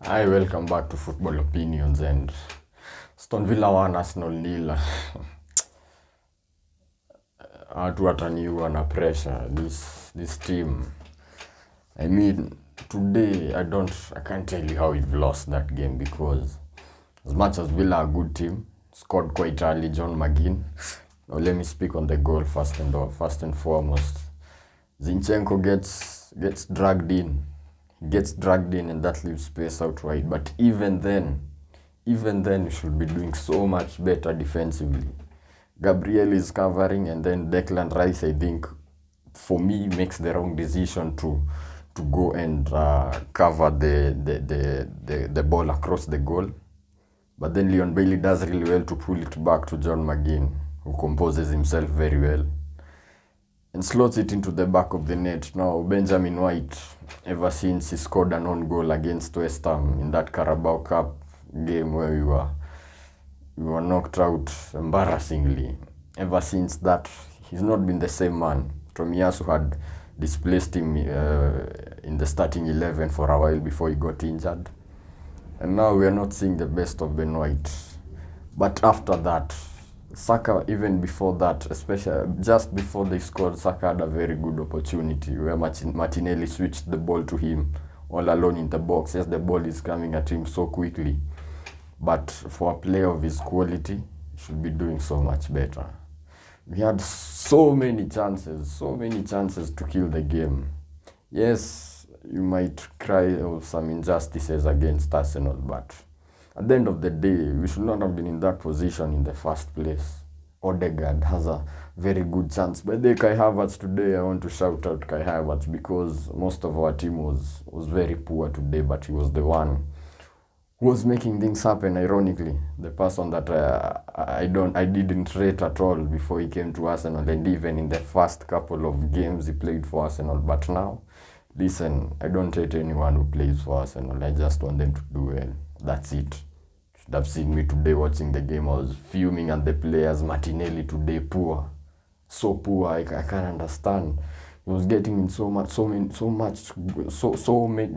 Hi, welcome back to Football Opinions and Aston Villa 1, Arsenal 0. Watu wataniua na pressure this team. I mean, today I can't tell you how we've lost that game because as much as Villa are a good team, scored quite early, John McGinn. Now let me speak on the goal first and foremost. Zinchenko gets dragged in. Gets dragged in and that leaves space out wide. But even then, you should be doing so much better defensively. Gabriel is covering, and then Declan Rice, I think, for me, makes the wrong decision to go and cover the ball across the goal. But then Leon Bailey does really well to pull it back to John McGinn, who composes himself very well and slots it into the back of the net. Now, Benjamin White, ever since he scored an own goal against West Ham in that Carabao Cup game where we were knocked out embarrassingly, ever since that, he's not been the same man. Tomiyasu had displaced him in the starting 11 for a while before he got injured. And now we are not seeing the best of Ben White. But after that, Saka, even before that, especially just before they scored, Saka had a very good opportunity where Martinelli switched the ball to him all alone in the box. Yes, the ball is coming at him so quickly. But for a player of his quality, he should be doing so much better. We had so many chances to kill the game. Yes, you might cry of some injustices against Arsenal, but at the end of the day, we should not have been in that position in the first place. Odegaard has a very good chance. By the way, Kai Havertz today, I want to shout out Kai Havertz because most of our team was very poor today, but he was the one who was making things happen, ironically. The person that I didn't rate at all before he came to Arsenal, and even in the first couple of games he played for Arsenal. But now, listen, I don't rate anyone who plays for Arsenal. I just want them to do well. That's it. Should have seen me today watching the game. I was fuming at the players. Martinelli today, poor. So poor, I can't understand. He was getting in so many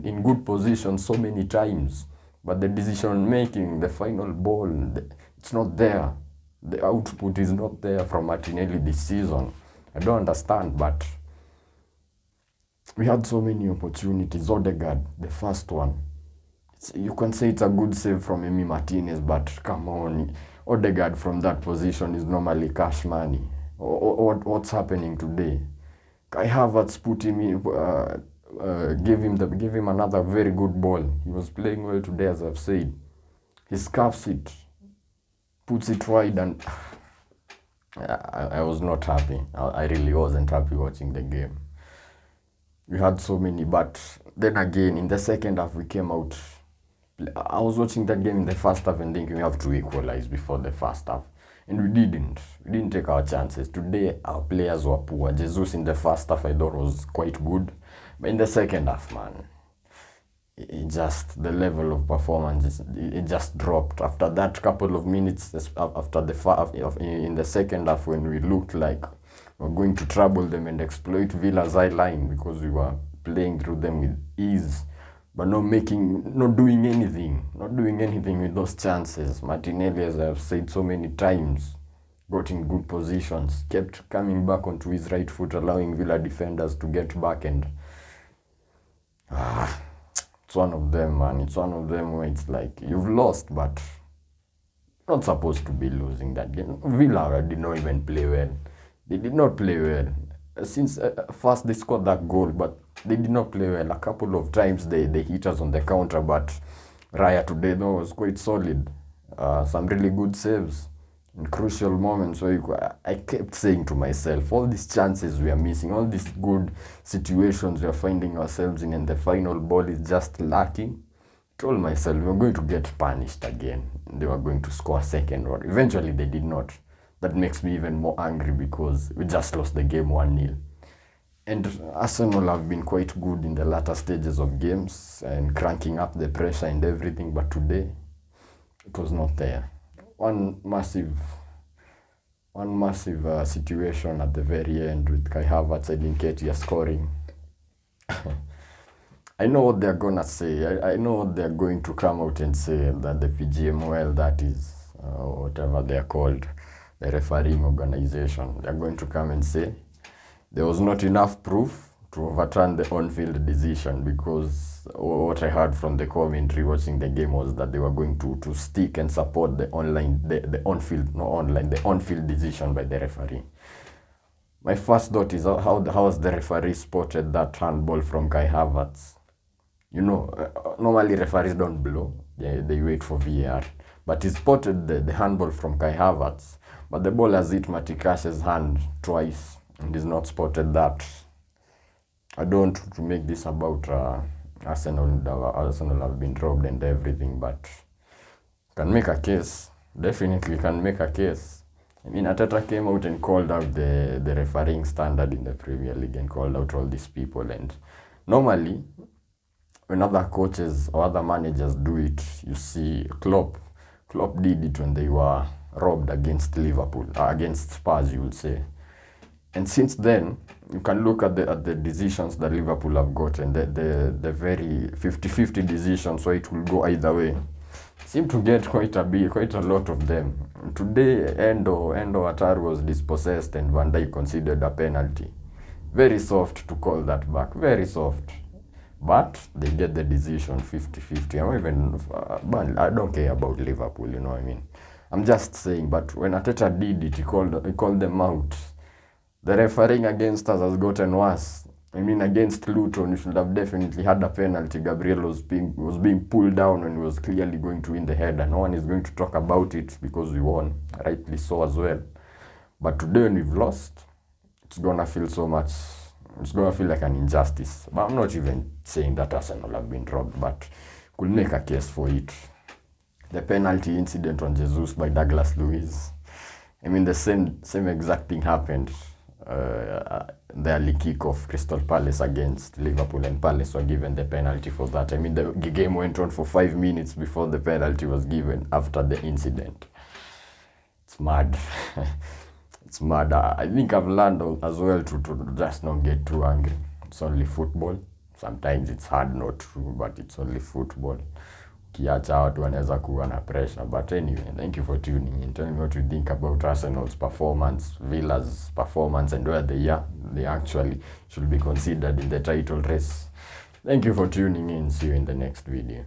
in good positions so many times. But the decision making, the final ball, it's not there. The output is not there from Martinelli this season. I don't understand, but we had so many opportunities. Odegaard, the first one. You can say it's a good save from Emi Martinez, but come on. Odegaard from that position is normally cash money. What's happening today? Kai Havertz put him in, gave him another very good ball. He was playing well today, as I've said. He scuffs it, puts it wide, and I was not happy. I really wasn't happy watching the game. We had so many, but then again, in the second half, we came out. I was watching that game in the first half and thinking we have to equalize before the first half. And we didn't. We didn't take our chances. Today, our players were poor. Jesus in the first half, I thought, was quite good. But in the second half, man, the level of performance, it just dropped. After that couple of minutes, in the second half, when we looked like we were going to trouble them and exploit Villa's eye line because we were playing through them with ease, but not doing anything with those chances. Martinelli, as I've said so many times, got in good positions, kept coming back onto his right foot, allowing Villa defenders to get back, and it's one of them, man. It's one of them where it's like, you've lost, but not supposed to be losing that game. Villa did not even play well. They did not play well. Since first they scored that goal, but they did not play well. A couple of times they hit us on the counter, but Raya today, though, was quite solid. Some really good saves in crucial moments where I kept saying to myself, all these chances we are missing, all these good situations we are finding ourselves in, and the final ball is just lacking. I told myself we were going to get punished again. They were going to score a second one. Eventually they did not. That makes me even more angry because we just lost the game 1-0. And Arsenal have been quite good in the latter stages of games and cranking up the pressure and everything, but today it was not there. One massive situation at the very end with Kai Havertz and Nketiah scoring. I know what they're gonna say. I know what they're going to come out and say, that the PGMOL, that is, whatever they're called, the refereeing organization, they're going to come and say there was not enough proof to overturn the on-field decision, because what I heard from the commentary watching the game was that they were going to stick and support the on-field decision by the referee. My first thought is, how has the referee spotted that handball from Kai Havertz? You know, normally referees don't blow. They wait for VAR. But he spotted the handball from Kai Havertz. But the ball has hit Matikash's hand twice. And he's not spotted that. I don't want to make this about Arsenal. Arsenal have been robbed and everything. But can make a case. Definitely can make a case. I mean, Arteta came out and called out the refereeing standard in the Premier League and called out all these people. And normally, when other coaches or other managers do it, you see Klopp did it when they were robbed against Liverpool, against Spurs, you would say. And since then, you can look at the decisions that Liverpool have gotten, the very 50-50 decisions, where it will go either way. Seem to get quite a lot of them. Today, Endo Ataru was dispossessed and Van Dijk considered a penalty. Very soft to call that back, very soft. But they get the decision 50-50. I don't care about Liverpool, you know what I mean. I'm just saying, but when Arteta did it, he called them out. The refereeing against us has gotten worse. I mean, against Luton, you should have definitely had a penalty. Gabriel was being pulled down and was clearly going to win the header. No one is going to talk about it because we won, rightly so as well. But today when we've lost, it's gonna feel like an injustice. But I'm not even saying that Arsenal have been robbed, but could make a case for it. The penalty incident on Jesus by Douglas Luiz. I mean, the same exact thing happened. The early kick of Crystal Palace against Liverpool, and Palace were given the penalty for that. I mean, the game went on for 5 minutes before the penalty was given after the incident. It's mad. It's mad. I think I've learned as well to just not get too angry. It's only football. Sometimes it's hard not to, but it's only football. Ukiacha watu wanaweza kuwa na pressure. But anyway, thank you for tuning in. Tell me what you think about Arsenal's performance, Villa's performance, and where they actually should be considered in the title race. Thank you for tuning in. See you in the next video.